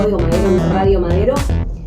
Código Madero en Radio Madero,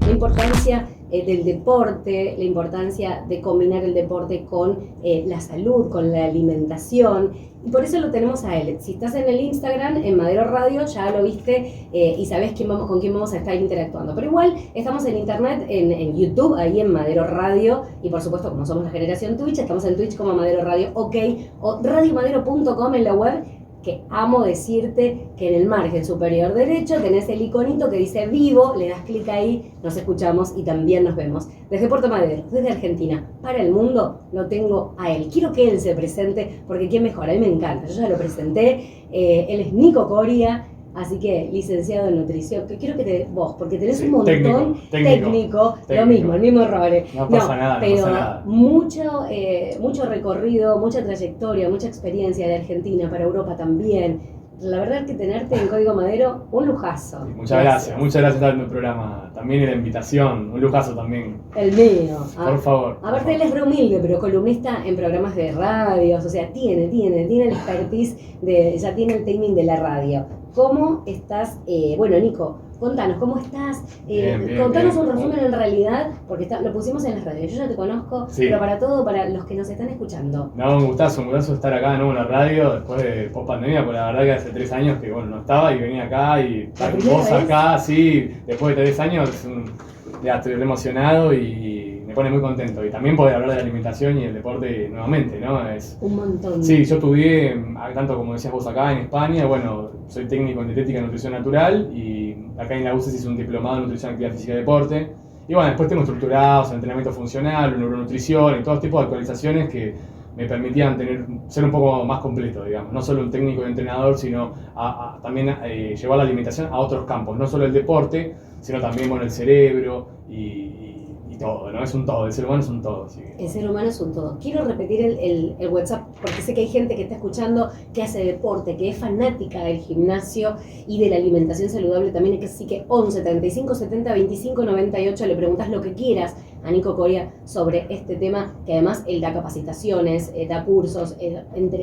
la importancia del deporte, la importancia de combinar el deporte con la salud, con la alimentación, y por eso lo tenemos a él. Si estás en el Instagram, en Madero Radio, ya lo viste y sabés con quién vamos a estar interactuando. Pero igual estamos en internet, en YouTube, ahí en Madero Radio, y por supuesto, como somos la generación Twitch, estamos en Twitch como Madero Radio OK, o radiomadero.com en la web, que amo decirte que en el margen superior derecho tenés el iconito que dice vivo, le das clic ahí, nos escuchamos y también nos vemos. Desde Puerto Madero, desde Argentina, para el mundo, lo tengo a él. Quiero que él se presente, porque quién mejor, a mí me encanta, yo ya lo presenté, él es Nico Coria, así que licenciado en nutrición, que quiero que vos, porque tenés un montón técnico, lo mismo, el mismo error. No pasa nada, pero no pasa nada. Mucho recorrido, mucha trayectoria, mucha experiencia de Argentina para Europa también. La verdad que tenerte en Código Madero, un lujazo. Sí, muchas gracias por estar en tu programa, también y la invitación, un lujazo también. El mío. Por favor. Aparte él es re humilde, pero columnista en programas de radios, o sea, tiene el expertise, ya tiene el timing de la radio. ¿Cómo estás? Bueno, Nico, contanos, ¿cómo estás? Contanos un resumen en realidad, porque lo pusimos en las radios. Yo ya te conozco, sí, pero para los que nos están escuchando. No, un gustazo estar acá de nuevo en la radio después de post pandemia, porque la verdad que hace 3 años que no estaba y venía acá y estar con vos acá, sí, después de 3 años, ya estoy re emocionado y me pone muy contento. Y también poder hablar de la alimentación y el deporte nuevamente, ¿no? Es un montón. Sí, yo estudié, tanto como decías vos acá en España, soy técnico en dietética y nutrición natural, y acá en la UCES hice un diplomado en nutrición, actividad física y deporte. Y después tengo estructurados, entrenamiento funcional, neuronutrición y todo tipo de actualizaciones que me permitían ser un poco más completo, digamos. No solo un técnico y entrenador, sino también llevar la alimentación a otros campos. No solo el deporte, sino también el cerebro y todo, ¿no? Es un todo, el ser humano es un todo. Así que... El ser humano es un todo. Quiero repetir el WhatsApp, porque sé que hay gente que está escuchando, que hace deporte, que es fanática del gimnasio y de la alimentación saludable también, así que 11 35 70 25 98, le preguntas lo que quieras a Nico Coria sobre este tema, que además él da capacitaciones, da cursos,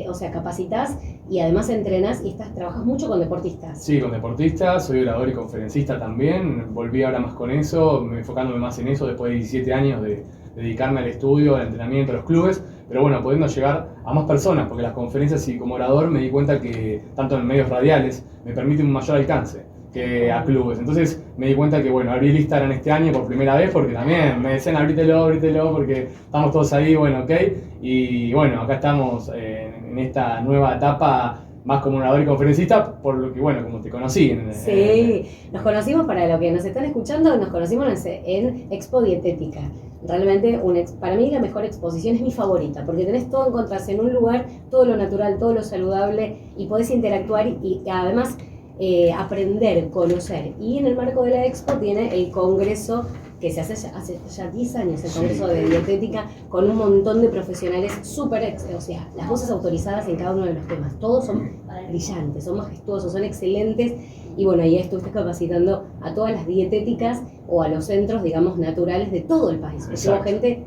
o sea, capacitas y además entrenas y trabajas mucho con deportistas. Sí, con deportistas, soy orador y conferencista también, volví ahora más con eso, enfocándome más en eso después de 17 años de dedicarme al estudio, al entrenamiento, a los clubes, pero pudiendo llegar a más personas, porque las conferencias y como orador me di cuenta que tanto en medios radiales me permite un mayor alcance que a clubes. Entonces me di cuenta que abrí el Instagram este año por primera vez, porque también me decían abrítelo, porque estamos todos ahí, ok, y acá estamos en esta nueva etapa, más como orador y conferencista, por lo que, como te conocí. Sí, nos conocimos, para los que nos están escuchando, nos conocimos en Expo Dietética. Realmente, para mí la mejor exposición es mi favorita, porque tenés todo, encontrás en un lugar todo lo natural, todo lo saludable, y podés interactuar y además aprender, conocer. Y en el marco de la Expo tiene el congreso que se hace ya 10 años, el Congreso de Dietética, con un montón de profesionales o sea, las voces autorizadas en cada uno de los temas. Todos son brillantes, son majestuosos, son excelentes. Y ahí estuviste capacitando a todas las dietéticas o a los centros, digamos, naturales de todo el país. Porque hubo gente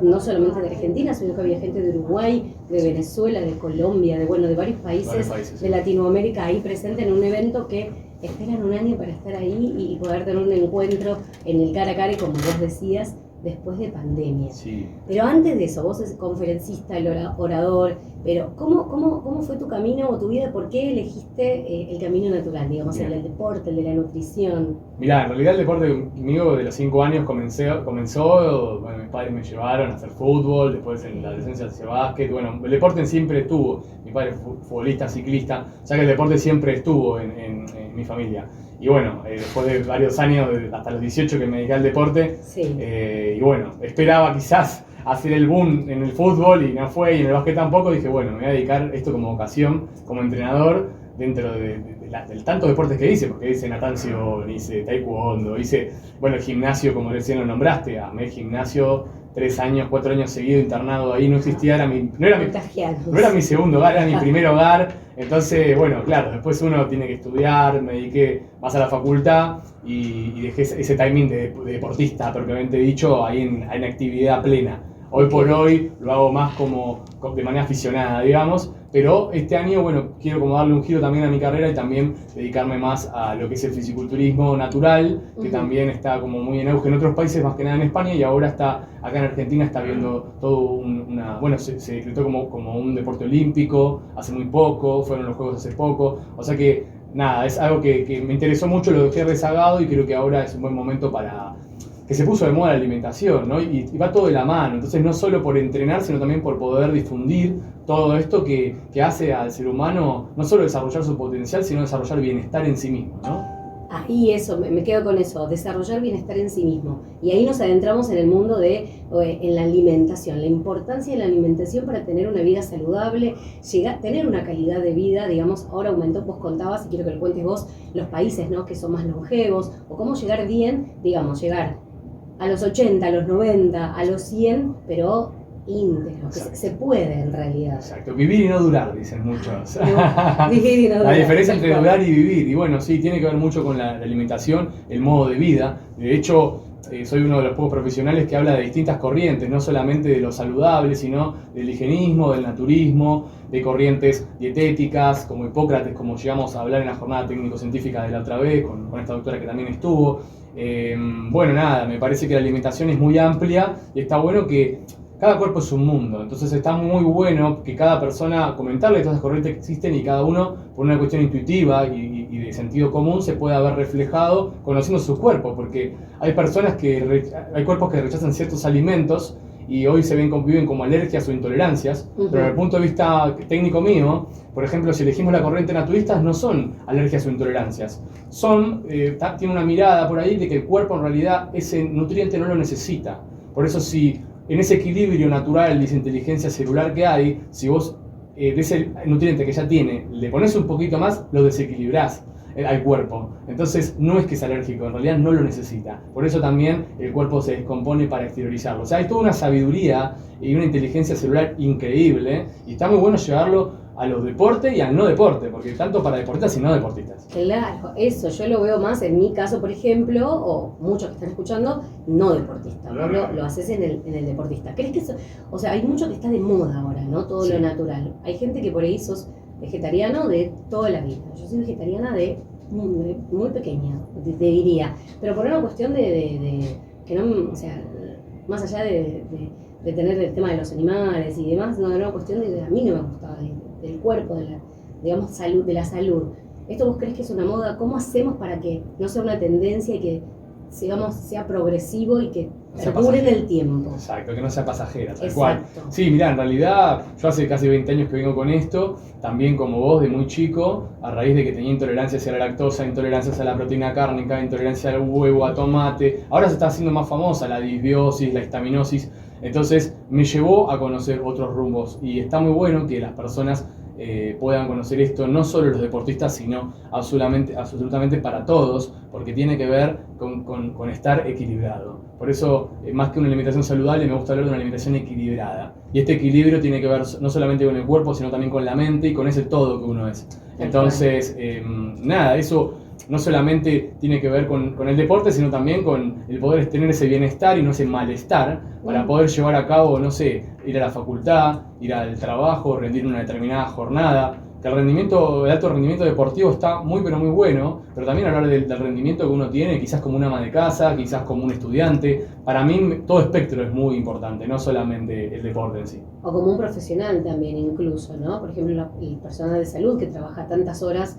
no solamente de Argentina, sino que había gente de Uruguay, de Venezuela, de Colombia, de varios países de Latinoamérica ahí presente en un evento que esperan un año para estar ahí y poder tener un encuentro en el cara a cara, como vos decías, después de pandemia. Sí. Pero antes de eso, vos sos conferencista, orador, pero ¿cómo fue tu camino o tu vida? ¿Por qué elegiste el camino natural, digamos, el del deporte, el de la nutrición? Mirá, en realidad el deporte conmigo de los 5 años comenzó, mis padres me llevaron a hacer fútbol, después en la adolescencia hacía básquet, el deporte siempre estuvo, mi padre fue futbolista, ciclista, o sea que el deporte siempre estuvo en mi familia. Y después de varios años, hasta los 18 que me dediqué al deporte, sí. Esperaba quizás hacer el boom en el fútbol y no fue, y en el básquet tampoco. Dije, me voy a dedicar esto como vocación, como entrenador, dentro del tantos deportes que hice, porque hice natación, hice taekwondo, hice, el gimnasio, como recién lo nombraste, amé el gimnasio, 4 años seguidos internado ahí, no existía, no era mi segundo hogar, era mi primer hogar. Entonces, claro, después uno tiene que estudiar, me dediqué más a la facultad y dejé ese timing de deportista, propiamente dicho, ahí en actividad plena. Hoy por hoy lo hago más como de manera aficionada, digamos, pero este año, bueno, quiero como darle un giro también a mi carrera y también dedicarme más a lo que es el fisiculturismo natural, que también está como muy en auge en otros países, más que nada en España, y ahora está, acá en Argentina está viendo todo bueno, se decretó como un deporte olímpico hace muy poco, fueron los Juegos hace poco, o sea que, nada, es algo que me interesó mucho, lo dejé rezagado y creo que ahora es un buen momento para que se puso de moda la alimentación, ¿no? Y va todo de la mano, entonces no solo por entrenar, sino también por poder difundir todo esto que hace al ser humano no solo desarrollar su potencial, sino desarrollar bienestar en sí mismo, ¿no? Ahí eso, me quedo con eso, desarrollar bienestar en sí mismo. Y ahí nos adentramos en el mundo en la alimentación, la importancia de la alimentación para tener una vida saludable, tener una calidad de vida, digamos, ahora aumentó, vos contabas, y quiero que lo cuentes vos, los países, ¿no?, que son más longevos, o cómo llegar bien, digamos, llegar a los 80, a los 90, a los 100, pero íntegro, que se puede en realidad. Exacto, vivir y no durar, dicen muchos. Vivir y no durar. La diferencia entre durar y vivir, y bueno, sí, tiene que ver mucho con la alimentación, el modo de vida. De hecho, soy uno de los pocos profesionales que habla de distintas corrientes, no solamente de lo saludable, sino del higienismo, del naturismo, de corrientes dietéticas, como Hipócrates, como llegamos a hablar en la jornada técnico-científica de la otra vez, con esta doctora que también estuvo. Bueno, nada, me parece que la alimentación es muy amplia y está bueno que cada cuerpo es un mundo, entonces está muy bueno que cada persona comentarle todas las corrientes que existen y cada uno, por una cuestión intuitiva y de sentido común, se pueda ver reflejado conociendo su cuerpo, porque hay personas hay cuerpos que rechazan ciertos alimentos y hoy viven como alergias o intolerancias, pero desde el punto de vista técnico mío, por ejemplo, si elegimos la corriente naturista, no son alergias o intolerancias, tiene una mirada por ahí de que el cuerpo en realidad ese nutriente no lo necesita. Por eso si en ese equilibrio natural de esa inteligencia celular que hay, si vos de ese nutriente que ya tiene le pones un poquito más, lo desequilibrás al cuerpo. Entonces no es que es alérgico, en realidad no lo necesita. Por eso también el cuerpo se descompone para exteriorizarlo. O sea, hay toda una sabiduría y una inteligencia celular increíble y está muy bueno llevarlo a los deportes y al no deporte, porque tanto para deportistas y no deportistas. Claro, eso yo lo veo más en mi caso, por ejemplo, o muchos que están escuchando, no deportista, ¿no? Lo haces en el deportista. ¿Crees que eso? O sea, hay mucho que está de moda ahora, ¿no? Todo lo natural. Hay gente que por ahí sos vegetariano de toda la vida. Yo soy vegetariana de muy pequeña, te diría. Pero por una cuestión de que no, o sea, más allá de tener el tema de los animales y demás, no, era una cuestión de a mí no me gustaba, del cuerpo, digamos, salud, de la salud. ¿Esto vos crees que es una moda? ¿Cómo hacemos para que no sea una tendencia y que sea progresivo y que perdure en el tiempo? Exacto, que no sea pasajera, tal cual. Sí, mirá, en realidad yo hace casi 20 años que vengo con esto, también como vos, de muy chico, a raíz de que tenía intolerancias a la lactosa, intolerancias a la proteína cárnica, intolerancia al huevo, a tomate. Ahora se está haciendo más famosa la disbiosis, la histaminosis. Entonces me llevó a conocer otros rumbos y está muy bueno que las personas puedan conocer esto, no solo los deportistas, sino absolutamente para todos, porque tiene que ver con estar equilibrado. Por eso, más que una alimentación saludable, me gusta hablar de una alimentación equilibrada. Y este equilibrio tiene que ver no solamente con el cuerpo, sino también con la mente y con ese todo que uno es. Entonces, nada, eso no solamente tiene que ver con el deporte, sino también con el poder tener ese bienestar y no ese malestar para poder llevar a cabo, no sé, ir a la facultad, ir al trabajo, rendir una determinada jornada. Que el alto rendimiento deportivo está muy pero muy bueno, pero también hablar del rendimiento que uno tiene, quizás como un ama de casa, quizás como un estudiante. Para mí todo espectro es muy importante, no solamente el deporte en sí. O como un profesional también incluso, ¿no? Por ejemplo, el personal de salud que trabaja tantas horas,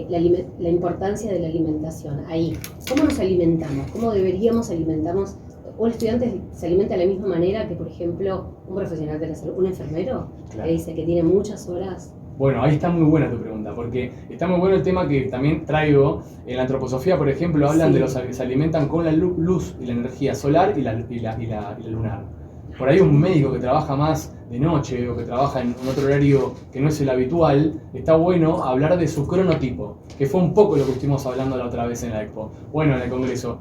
la importancia de la alimentación. Ahí, ¿cómo nos alimentamos? ¿Cómo deberíamos alimentarnos? ¿Un estudiante se alimenta de la misma manera que, por ejemplo, un profesional de la salud, un enfermero? Claro. Que dice que tiene muchas horas. Bueno, ahí está muy buena tu pregunta, porque está muy bueno el tema que también traigo. En la antroposofía, por ejemplo, hablan de los que se alimentan con la luz y la energía solar y la lunar. Por ahí un médico que trabaja más de noche o que trabaja en otro horario que no es el habitual, está bueno hablar de su cronotipo, que fue un poco lo que estuvimos hablando la otra vez en la Expo. Bueno, en el Congreso.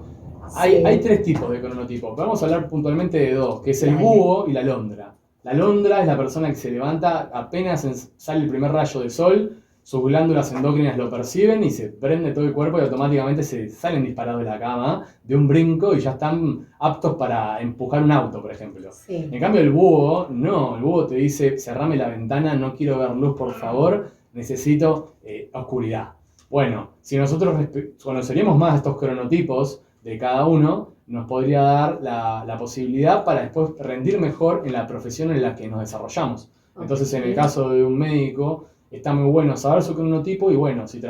Hay 3 tipos de cronotipo. Vamos a hablar puntualmente de 2, que es el búho y la alondra. La alondra es la persona que se levanta apenas sale el primer rayo de sol sus glándulas endócrinas lo perciben y se prende todo el cuerpo y automáticamente se salen disparados de la cama de un brinco y ya están aptos para empujar un auto, por ejemplo. Sí. En cambio el búho, no, el búho te dice, cerrame la ventana, no quiero ver luz, por favor, necesito oscuridad. Bueno, si nosotros conoceríamos más estos cronotipos de cada uno, nos podría dar la posibilidad para después rendir mejor en la profesión en la que nos desarrollamos. Entonces, en el caso de un médico, está muy bueno saber su cronotipo y bueno, si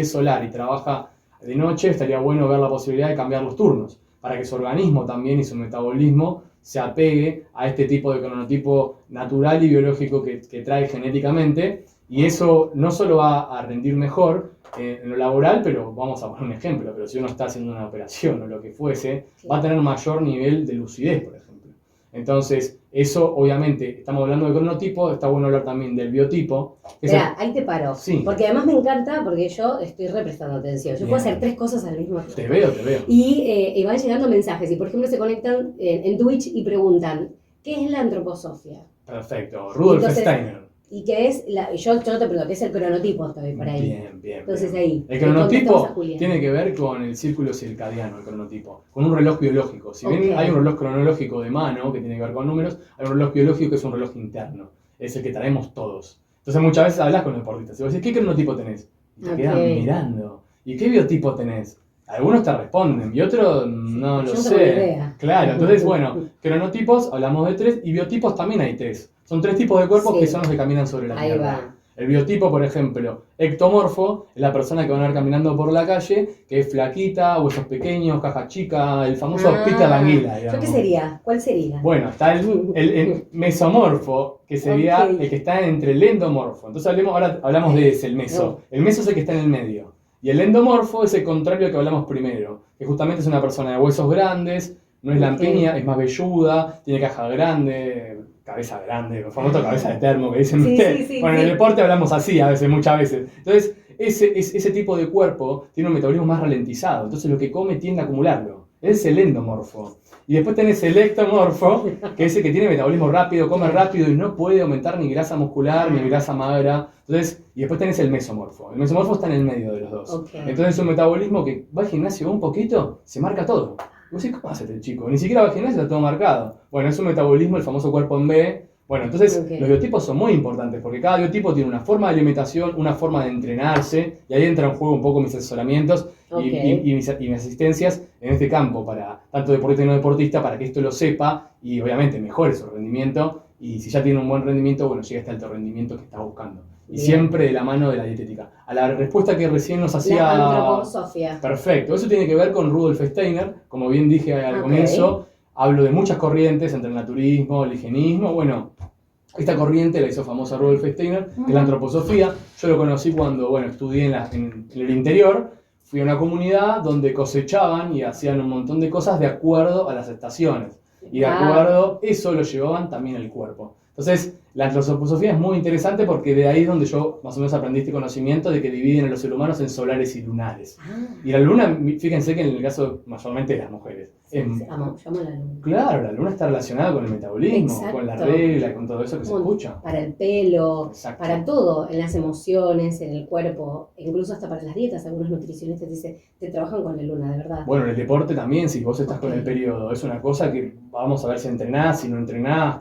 es solar y trabaja de noche, estaría bueno ver la posibilidad de cambiar los turnos para que su organismo también y su metabolismo se apegue a este tipo de cronotipo natural y biológico que trae genéticamente, y eso no solo va a rendir mejor en lo laboral, pero vamos a poner un ejemplo, pero si uno está haciendo una operación o lo que fuese, va a tener mayor nivel de lucidez, por ejemplo. Entonces, eso obviamente, estamos hablando de cronotipo, está bueno hablar también del biotipo. Mira, ahí te paro. Sí. Porque además me encanta, porque yo estoy prestando atención. Yo puedo hacer 3 cosas al mismo tiempo. Te veo. Y van llegando mensajes. Y por ejemplo se conectan en Twitch y preguntan, ¿qué es la antroposofia? Perfecto. Rudolf Steiner. ¿Y qué es yo te pregunto, ¿qué es el cronotipo? Estoy por ahí. Bien. Entonces ahí. El cronotipo tiene que ver con el círculo circadiano, el cronotipo, con un reloj biológico. Si bien hay un reloj cronológico de mano que tiene que ver con números, hay un reloj biológico que es un reloj interno. Es el que traemos todos. Entonces muchas veces hablas con deportistas y vos decís, ¿qué cronotipo tenés? Y te quedan mirando. ¿Y qué biotipo tenés? Algunos te responden y otros no lo sé. No tengo idea. Claro, entonces bueno, cronotipos hablamos de 3 y biotipos también hay 3. Son 3 tipos de cuerpos que son los que caminan sobre la tierra. Va. El biotipo, por ejemplo, ectomorfo, es la persona que van a ver caminando por la calle, que es flaquita, huesos pequeños, caja chica, el famoso Peter Languila, digamos. ¿Yo qué sería? ¿Cuál sería? Bueno, está el mesomorfo, que sería el que está entre el endomorfo. Entonces ahora hablamos de ese, el meso. El meso es el que está en el medio. Y el endomorfo es el contrario al que hablamos primero, que justamente es una persona de huesos grandes, no es lampiña, es más velluda, tiene caja grande, cabeza grande, el famoso cabeza de termo que dicen ustedes. Bueno, en el deporte hablamos así a veces, muchas veces. Entonces, ese tipo de cuerpo tiene un metabolismo más ralentizado, entonces lo que come tiende a acumularlo. Es el endomorfo. Y después tenés el ectomorfo, que es el que tiene metabolismo rápido, come rápido y no puede aumentar ni grasa muscular ni grasa magra. Entonces, y después tenés el mesomorfo. El mesomorfo está en el medio de los dos. Entonces es un metabolismo que va al gimnasio un poquito, se marca todo. Y vos decís, ¿cómo hace este chico? Ni siquiera va al gimnasio, está todo marcado. Bueno, es un metabolismo, el famoso cuerpo en B. Bueno, entonces los biotipos son muy importantes porque cada biotipo tiene una forma de alimentación, una forma de entrenarse, y ahí entra en juego un poco mis asesoramientos y mis asistencias en este campo, para tanto deportista y no deportista, para que esto lo sepa y obviamente mejore su rendimiento, y si ya tiene un buen rendimiento, bueno, llega hasta el alto rendimiento que está buscando. Y siempre de la mano de la dietética. A la respuesta que recién nos hacía... La antroposofia. Perfecto, eso tiene que ver con Rudolf Steiner, como bien dije al comienzo. Hablo de muchas corrientes, entre el naturismo, el higienismo. Bueno, esta corriente la hizo famosa Rudolf Steiner, que es la antroposofía. Yo lo conocí cuando estudié en el interior. Fui a una comunidad donde cosechaban y hacían un montón de cosas de acuerdo a las estaciones. Y de acuerdo, eso lo llevaban también al cuerpo. Entonces, la antroposofía es muy interesante porque de ahí es donde yo más o menos aprendí este conocimiento de que dividen a los seres humanos en solares y lunares. Y la luna, fíjense que en el caso mayormente de las mujeres. Llamo la luna. Claro, la luna está relacionada con el metabolismo, con la regla, con todo eso que se escucha. Para el pelo, para todo, en las emociones, en el cuerpo, incluso hasta para las dietas. Algunos nutricionistas dicen, te trabajan con la luna, de verdad. Bueno, en el deporte también, si vos estás con el periodo, es una cosa que vamos a ver si entrenás, si no entrenás,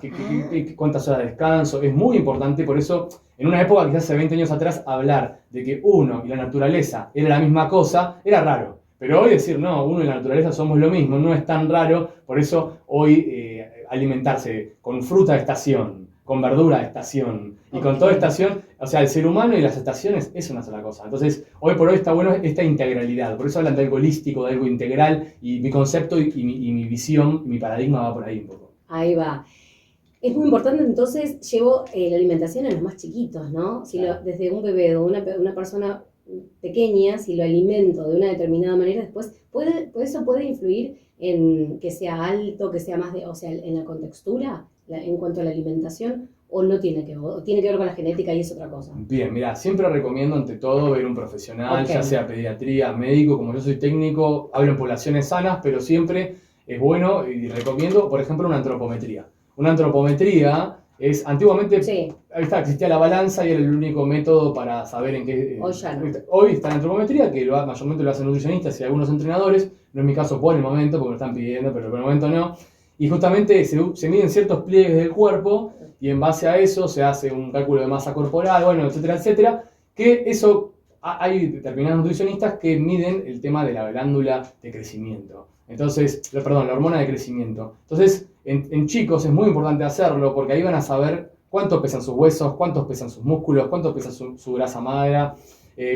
cuántas horas de descanso. Es muy importante, por eso, en una época, quizás hace 20 años atrás, hablar de que uno y la naturaleza era la misma cosa, era raro. Pero hoy decir, no, uno y la naturaleza somos lo mismo, no es tan raro. Por eso hoy alimentarse con fruta de estación, con verdura de estación y con toda estación, o sea, el ser humano y las estaciones es una sola cosa. Entonces, hoy por hoy está bueno esta integralidad. Por eso hablan de algo holístico, de algo integral, y mi concepto y mi visión, mi paradigma va por ahí un poco. Ahí va. Es muy importante, entonces, llevo la alimentación a los más chiquitos, ¿no? Si desde un bebé o una persona pequeña, si lo alimento de una determinada manera, después eso puede influir en que sea alto, que sea más o sea, en la contextura, en cuanto a la alimentación, o no tiene que ver, o tiene que ver con la genética y es otra cosa. Bien, mira, siempre recomiendo ante todo ver un profesional, ya sea pediatría, médico. Como yo soy técnico, hablo en poblaciones sanas, pero siempre es bueno y recomiendo, por ejemplo, una antropometría. Una antropometría Antiguamente Sí. existía la balanza y era el único método para saber en qué... Hoy ya no. Hoy está la antropometría, que mayormente lo hacen nutricionistas y algunos entrenadores, no es mi caso por el momento, porque me lo están pidiendo, pero por el momento no. Y justamente se miden ciertos pliegues del cuerpo y en base a eso se hace un cálculo de masa corporal, bueno, etcétera, etcétera, que eso hay determinados nutricionistas que miden el tema de la glándula de crecimiento. Entonces, perdón, la hormona de crecimiento. Entonces, en chicos es muy importante hacerlo porque ahí van a saber cuánto pesan sus huesos, cuánto pesan sus músculos, cuánto pesa su grasa magra,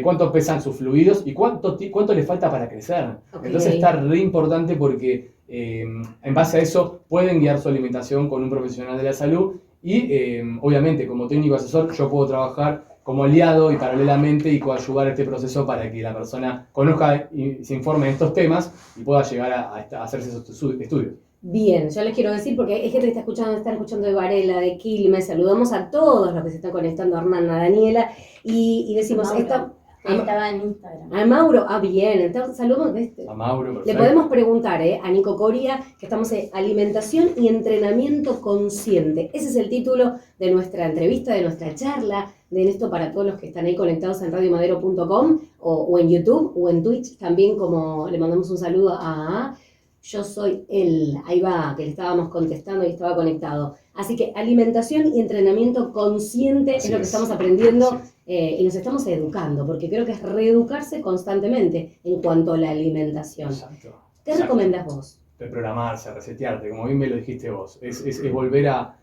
cuánto pesan sus fluidos y cuánto le falta para crecer. Ok. Entonces está re importante porque en base a eso pueden guiar su alimentación con un profesional de la salud y obviamente como técnico asesor yo puedo trabajar como aliado y paralelamente y coadyuvar este proceso para que la persona conozca y se informe de estos temas y pueda llegar a hacerse esos estudios. Bien, yo les quiero decir, porque hay gente que están escuchando de Varela, de Quilmes, saludamos a todos los que se están conectando, a Hernán, a Daniela, y decimos, Estaba en Instagram. a Mauro, bien, entonces saludamos A Mauro, Le perfecto. podemos preguntar a Nico Coria, que estamos en Alimentación y Entrenamiento Consciente. Ese es el título de nuestra entrevista, de nuestra charla, de esto para todos los que están ahí conectados en radiomadero.com o en YouTube o en Twitch también, como le mandamos un saludo a Yo Soy Él, ahí va, que le estábamos contestando y estaba conectado. Así que alimentación y entrenamiento consciente es lo que estamos aprendiendo y nos estamos educando, porque creo que es reeducarse constantemente en cuanto a la alimentación. Exacto. ¿Qué recomendás vos? Reprogramarse, resetearte, como bien me lo dijiste vos. Es volver a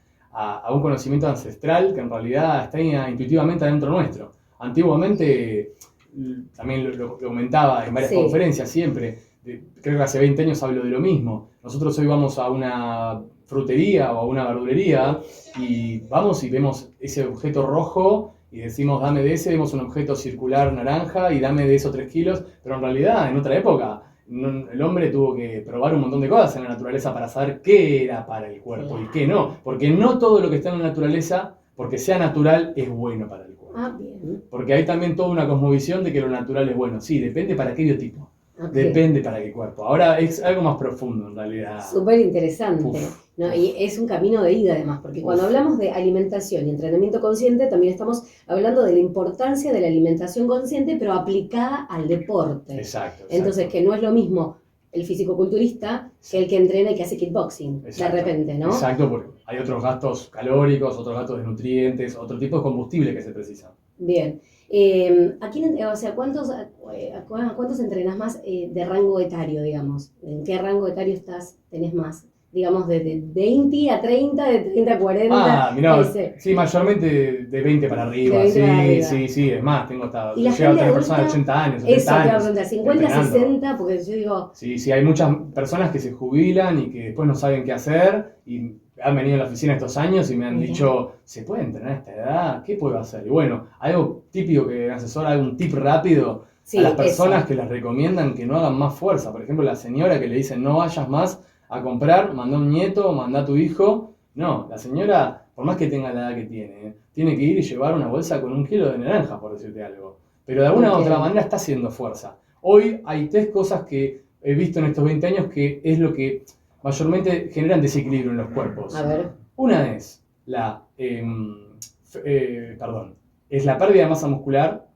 un conocimiento ancestral que en realidad está intuitivamente adentro nuestro. Antiguamente, también lo comentaba en varias conferencias siempre, creo que hace 20 años hablo de lo mismo. Nosotros hoy vamos a una frutería o a una verdulería y vamos y vemos ese objeto rojo y decimos dame de ese, vemos un objeto circular naranja y dame de esos 3 kilos, pero en realidad en otra época el hombre tuvo que probar un montón de cosas en la naturaleza para saber qué era para el cuerpo y qué no, porque no todo lo que está en la naturaleza, porque sea natural, es bueno para el cuerpo. Bien. Porque hay también toda una cosmovisión de que lo natural es bueno. Sí, depende para qué biotipo. Okay. Depende para qué cuerpo. Ahora es algo más profundo en realidad. Súper interesante. ¿No? Y es un camino de ida además, porque cuando hablamos de alimentación y entrenamiento consciente, también estamos hablando de la importancia de la alimentación consciente, pero aplicada al deporte. Exacto. Entonces, que no es lo mismo el fisicoculturista que el que entrena y que hace kickboxing, de repente, ¿no? Exacto, porque hay otros gastos calóricos, otros gastos de nutrientes, otro tipo de combustible que se precisa. Bien. ¿Cuántos entrenas más de rango etario, digamos? ¿En qué rango etario tenés más? Digamos, de 20 a 30, de 30 a 40. Mirá, sí, mayormente de 20 para arriba. Sí, es más, tengo hasta llegado a tener personas de 80 años, 70 eso, años. Te voy a preguntar, 50, entrenando. 60, porque yo digo... Sí, hay muchas personas que se jubilan y que después no saben qué hacer y han venido a la oficina estos años y me han dicho, ¿se puede entrenar a esta edad? ¿Qué puedo hacer? Y bueno, algo típico que asesora, algún tip rápido a las personas que les recomiendan que no hagan más fuerza. Por ejemplo, la señora que le dice, no vayas más a comprar, mandá un nieto, mandá a tu hijo. No, la señora, por más que tenga la edad que tiene que ir y llevar una bolsa con 1 kilo de naranja, por decirte algo. Pero de alguna u otra manera está haciendo fuerza. Hoy hay 3 cosas que he visto en estos 20 años que es lo que mayormente generan desequilibrio en los cuerpos. A ver. Una es la pérdida de masa muscular,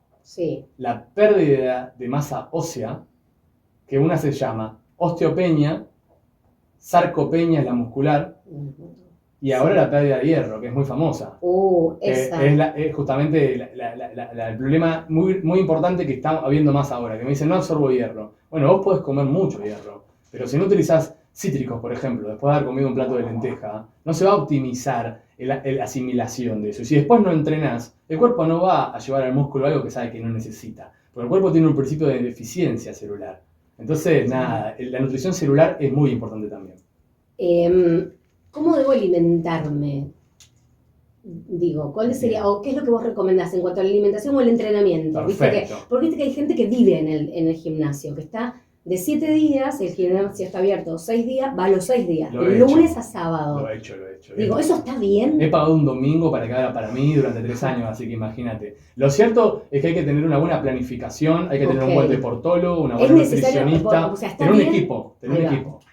la pérdida de masa ósea, que una se llama osteopenia, sarcopenia es la muscular, y ahora la pérdida de hierro, que es muy famosa. Es justamente el problema muy importante que está habiendo más ahora, que me dicen no absorbo hierro. Bueno, vos podés comer mucho hierro, pero si no utilizás cítricos, por ejemplo, después de haber comido un plato de lenteja, no se va a optimizar la asimilación de eso. Y si después no entrenás, el cuerpo no va a llevar al músculo algo que sabe que no necesita, porque el cuerpo tiene un principio de deficiencia celular. Entonces, la nutrición celular es muy importante también. ¿Cómo debo alimentarme? Digo, ¿cuál sería, o qué es lo que vos recomendás en cuanto a la alimentación o el entrenamiento? Porque viste que hay gente que vive en el gimnasio, que está de 7 días, el gimnasio está abierto 6 días, va a los 6 días, de lunes a sábado. Lo he hecho. Digo, ¿eso está bien? He pagado un domingo para que haga para mí durante 3 años, así que imagínate. Lo cierto es que hay que tener una buena planificación, hay que tener un buen deportólogo, una buena nutricionista, tener un equipo.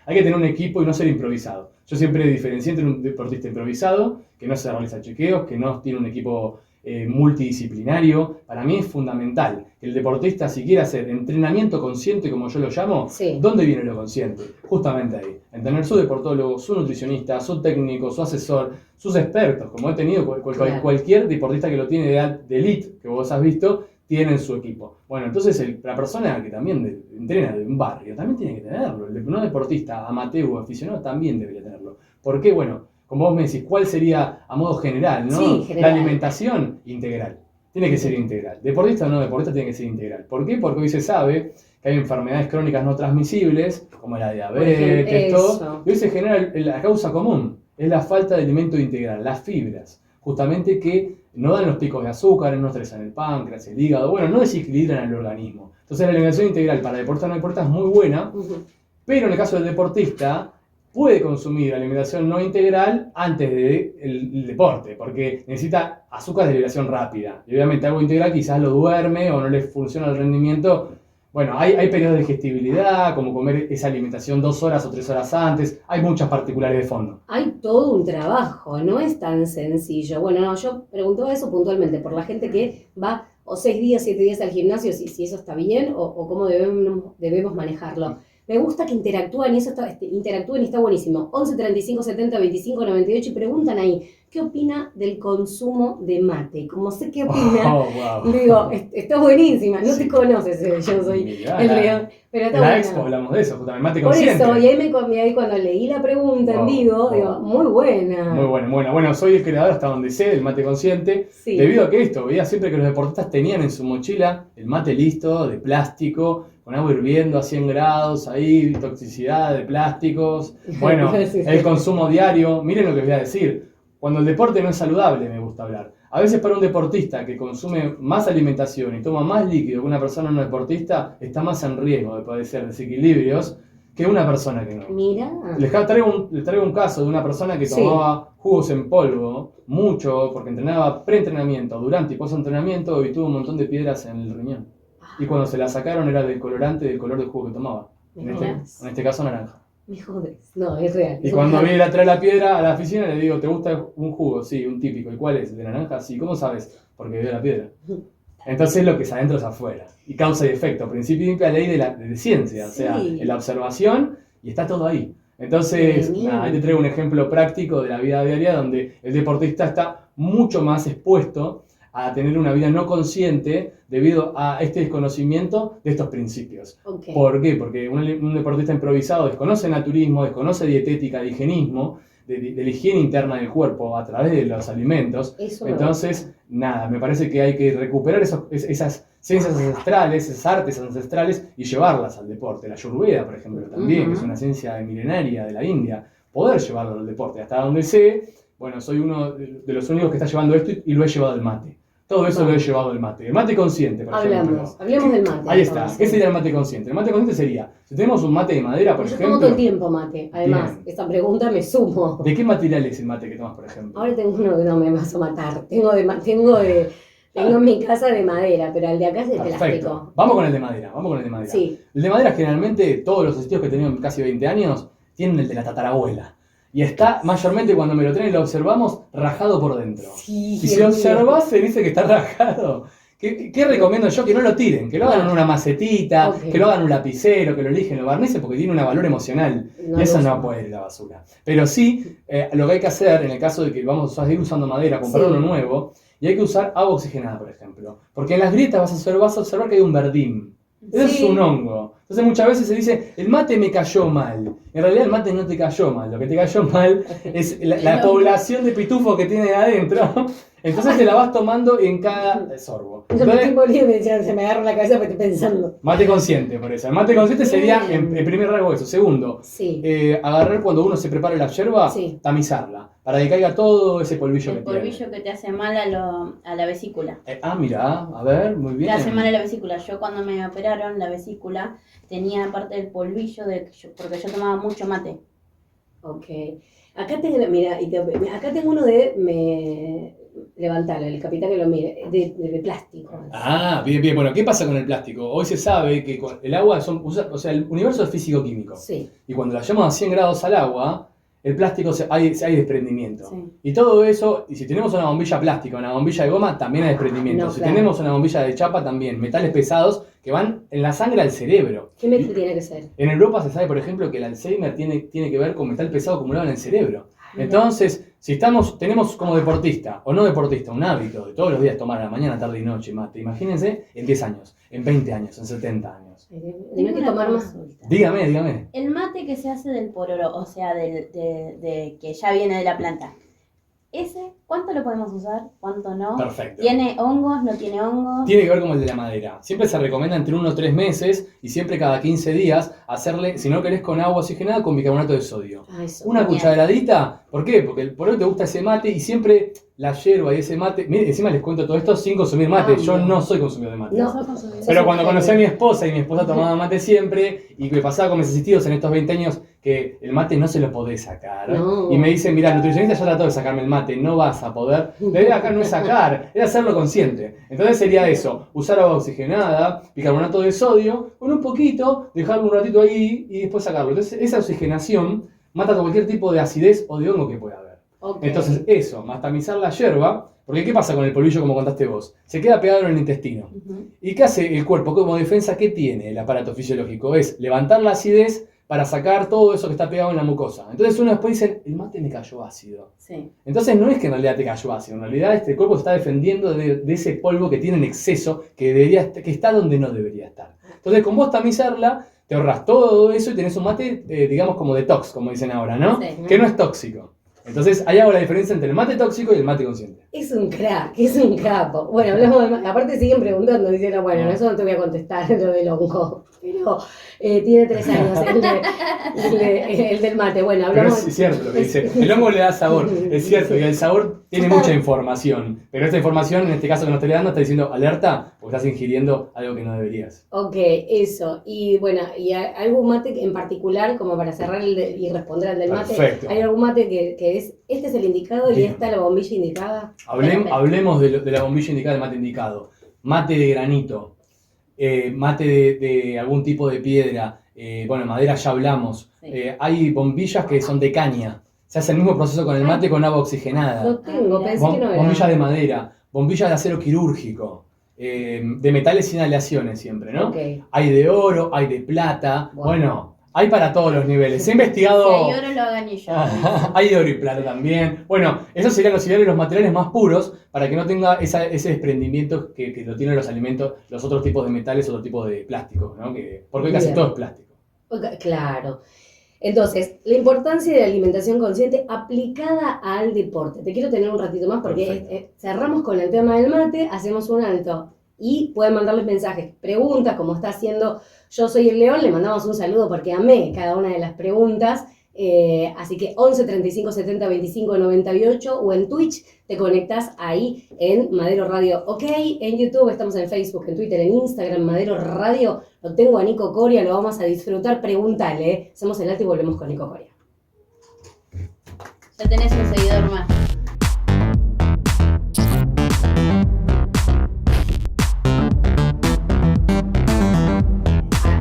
Hay que tener un equipo y no ser improvisado. Yo siempre diferencié entre un deportista improvisado, que no se realiza chequeos, que no tiene un equipo multidisciplinario. Para mí es fundamental que el deportista, si quiere hacer entrenamiento consciente, como yo lo llamo, Sí. ¿dónde viene lo consciente? Justamente ahí, en tener su deportólogo, su nutricionista, su técnico, su asesor, sus expertos, como he tenido Claro. cualquier deportista que lo tiene de elite, que vos has visto, tiene en su equipo. Bueno, entonces la persona que también entrena de un barrio también tiene que tenerlo. No deportista, amateur o aficionado también debería tenerlo. ¿Por qué? Bueno, como vos me decís, ¿cuál sería a modo general, no? Sí, general. La alimentación integral. Tiene que ser integral. Deportista o no deportista tiene que ser integral. ¿Por qué? Porque hoy se sabe que hay enfermedades crónicas no transmisibles, como la diabetes, todo. Y hoy se genera la causa común, es la falta de alimento integral, las fibras. Justamente que no dan los picos de azúcar, no estresan el páncreas, el hígado, bueno, no desequilibran el organismo. Entonces la alimentación integral para deportista o no deportista es muy buena, pero en el caso del deportista puede consumir alimentación no integral antes del deporte, porque necesita azúcar de liberación rápida. Y obviamente algo integral quizás lo duerme o no le funciona el rendimiento. Bueno, hay periodos de digestibilidad, como comer esa alimentación 2 horas o 3 horas antes. Hay muchas particulares de fondo. Hay todo un trabajo, no es tan sencillo. Bueno, no, yo preguntaba eso puntualmente por la gente que va o 6 días, 7 días al gimnasio, si eso está bien o cómo debemos manejarlo. Me gusta que interactúen y eso interactúen y está buenísimo. 11 35 70 25 98 y preguntan ahí, ¿qué opina del consumo de mate? Como sé qué opina, Wow. digo, está buenísima, no te conoces, yo soy Mirá, el león, pero está en la buena. expo hablamos de eso, justamente, mate Por consciente. eso, y ahí cuando leí la pregunta en vivo, digo, muy buena. Muy buena. Bueno, soy el creador hasta donde sé del mate consciente, Sí. debido a que veía siempre que los deportistas tenían en su mochila el mate listo, de plástico, con agua hirviendo a 100 grados, ahí, toxicidad de plásticos. Bueno, Sí. el consumo diario. Miren lo que voy a decir. Cuando el deporte no es saludable, me gusta hablar. A veces para un deportista que consume más alimentación y toma más líquido que una persona no deportista, está más en riesgo de padecer desequilibrios que una persona que no. Mira. Les traigo un caso de una persona que tomaba jugos en polvo, mucho, porque entrenaba pre-entrenamiento, durante y post-entrenamiento, y tuvo un montón de piedras en el riñón. Y cuando se la sacaron era del colorante del color del jugo que tomaba. En este caso naranja. Me jodes. No, es real. Y cuando vi a traer la piedra a la oficina le digo, ¿te gusta un jugo? Sí, un típico. ¿Y cuál es? ¿De naranja? Sí. ¿Cómo sabes? Porque veo la piedra. Entonces lo que es adentro es afuera. Y causa y efecto. Principio y ley de ciencia. O sea, en la observación y está todo ahí. Entonces, ahí te traigo un ejemplo práctico de la vida diaria donde el deportista está mucho más expuesto a tener una vida no consciente debido a este desconocimiento de estos principios. Okay. ¿Por qué? Porque un deportista improvisado desconoce naturismo, desconoce dietética, de higienismo, de la higiene interna del cuerpo a través de los alimentos. Entonces, nada, me parece que hay que recuperar esas ciencias ancestrales, esas artes ancestrales y llevarlas al deporte. La Ayurveda, por ejemplo, también, que es una ciencia milenaria de la India, poder llevarlo al deporte. Hasta donde sé, bueno, soy uno de los únicos que está llevando esto y lo he llevado al mate. Todo eso lo he llevado al mate. El mate consciente, por ejemplo. Hablemos del mate. Ahí está. ¿Qué sería el mate consciente? El mate consciente sería, si tenemos un mate de madera, por ejemplo... Yo tomo todo el tiempo mate. Además, esta pregunta me sumo. ¿De qué material es el mate que tomas, por ejemplo? Ahora tengo uno que no me vas a matar. Tengo en mi casa de madera, pero el de acá es de plástico. Vamos con el de madera. Sí. El de madera, generalmente, todos los estilos que he tenido en casi 20 años, tienen el de la tatarabuela. Y está, mayormente cuando me lo traen y lo observamos, rajado por dentro. Sí, y si lo observas, se dice que está rajado. ¿Qué recomiendo yo? Que no lo tiren, que lo hagan en una macetita, que lo hagan en un lapicero, que lo eligen, lo barnicen, porque tiene un valor emocional. Y eso no puede ir a la basura. Pero sí, lo que hay que hacer, en el caso de que vamos a ir usando madera, comprar uno nuevo, y hay que usar agua oxigenada, por ejemplo. Porque en las grietas vas a observar que hay un verdín. Eso es un hongo. Entonces muchas veces se dice, el mate me cayó mal. En realidad el mate no te cayó mal. Lo que te cayó mal es la población de pitufos que tiene adentro. Entonces te la vas tomando en cada sorbo. Yo me estoy volviendo y se me agarra la cabeza porque estoy pensando. Mate consciente, por eso. El mate consciente sería, en primer rasgo, eso. Segundo, agarrar cuando uno se prepara la yerba, tamizarla. Para que caiga todo ese polvillo que tiene. El polvillo que te hace mal a la vesícula. Mirá, a ver, muy bien. Te hace mal a la vesícula. Yo cuando me operaron la vesícula tenía parte del polvillo porque yo tomaba mucho mate. Ok. Acá tengo, mira, acá tengo uno de... Levantalo, el capitán que lo mire, de plástico. Bien. Bueno, ¿qué pasa con el plástico? Hoy se sabe que el agua el universo es físico-químico. Sí. Y cuando la llevamos a 100 grados al agua, el plástico hay desprendimiento. Sí. Y todo eso, y si tenemos una bombilla plástica, una bombilla de goma, también hay desprendimiento. No, si claro. tenemos una bombilla de chapa, también. Metales pesados que van en la sangre al cerebro. ¿Qué metal tiene que ser? En Europa se sabe, por ejemplo, que el Alzheimer tiene que ver con metal pesado acumulado en el cerebro. Entonces, si tenemos como deportista o no deportista un hábito de todos los días tomar a la mañana, tarde y noche mate, imagínense en 10 años, en 20 años, en 70 años. No hay que tomar más. Dígame. El mate que se hace del pororo, o sea, de que ya viene de la planta. ¿Ese cuánto lo podemos usar? ¿Cuánto no? Perfecto. ¿Tiene hongos? ¿No tiene hongos? Tiene que ver como el de la madera. Siempre se recomienda entre 1 o 3 meses y siempre cada 15 días hacerle, si no querés con agua oxigenada, con bicarbonato de sodio. Una genial. cucharadita, ¿por qué? Porque por eso te gusta ese mate y siempre la yerba y ese mate. Miren, encima les cuento todo esto sin consumir mate. Yo no soy consumidor de mate. No, Pero cuando conocí a mi esposa y mi esposa tomaba mate siempre y me pasaba con mis asistidos en estos 20 años que el mate no se lo podés sacar. No. Y me dicen, mira, el nutricionista ya trató de sacarme el mate, no vas a poder. La idea acá no es sacar, es hacerlo consciente. Entonces sería eso, usar agua oxigenada, bicarbonato de sodio, con un poquito, dejarlo un ratito ahí y después sacarlo. Entonces esa oxigenación mata cualquier tipo de acidez o de hongo que pueda haber. Okay. Entonces eso, mastamizar la yerba, porque ¿qué pasa con el polvillo como contaste vos? Se queda pegado en el intestino. ¿Y qué hace el cuerpo como defensa? ¿Qué tiene el aparato fisiológico? Es levantar la acidez para sacar todo eso que está pegado en la mucosa. Entonces uno después dice, el mate me cayó ácido. Sí. Entonces no es que en realidad te cayó ácido, en realidad el cuerpo se está defendiendo de ese polvo que tiene en exceso, que está donde no debería estar. Entonces con vos tamizarla, te ahorras todo eso y tenés un mate, digamos, como detox, como dicen ahora, ¿no? Sí. Que no es tóxico. Entonces ahí hago la diferencia entre el mate tóxico y el mate consciente. Es un crack, es un capo. Bueno, hablamos de mate. Aparte siguen preguntando, diciendo, bueno, eso no te voy a contestar, lo del hongo. Pero tiene 3 años, el del mate. Bueno, Pero hablamos... es cierto lo que dice. El hongo le da sabor, es cierto, y el sabor tiene mucha información. Pero esta información, en este caso que nos estoy dando, está diciendo alerta, porque estás ingiriendo algo que no deberías. Ok, eso. Y bueno, ¿y algún mate en particular, como para cerrar y responder al del mate? Perfecto. ¿Hay algún mate que este es el indicado y Bien. esta la bombilla indicada? Hablemos de la bombilla indicada, del mate indicado. Mate de granito, mate de algún tipo de piedra, bueno, madera ya hablamos. Sí. Hay bombillas que son de caña. Se hace el mismo proceso con el mate con agua oxigenada. No tengo, mira. pensé que no era. Bombilla de madera, bombilla de acero quirúrgico, de metales sin aleaciones siempre, ¿no? Ok. Hay de oro, hay de plata, Bueno. bueno, hay para todos los niveles. Se ha investigado... Si hay oro, lo hagan ellos. Hay de oro y plata también. Bueno, esos serían los ideales, los materiales más puros para que no tenga ese desprendimiento que lo tienen los alimentos, los otros tipos de metales, otros tipos de plásticos, ¿no? Porque hoy casi Bien. todo es plástico. Ok, claro. Entonces, la importancia de la alimentación consciente aplicada al deporte. Te quiero tener un ratito más porque Perfecto. cerramos con el tema del mate, hacemos un alto y pueden mandarles mensajes, preguntas, como está haciendo Yo Soy el León, le mandamos un saludo porque amé cada una de las preguntas. Así que 11 35 70 25 98 o en Twitch te conectas ahí en Madero Radio. Ok, en YouTube estamos en Facebook, en Twitter, en Instagram, Madero Radio. Lo tengo a Nico Coria, lo vamos a disfrutar. Pregúntale, ¿eh? Hacemos el alto y volvemos con Nico Coria. Ya tenés un seguidor más.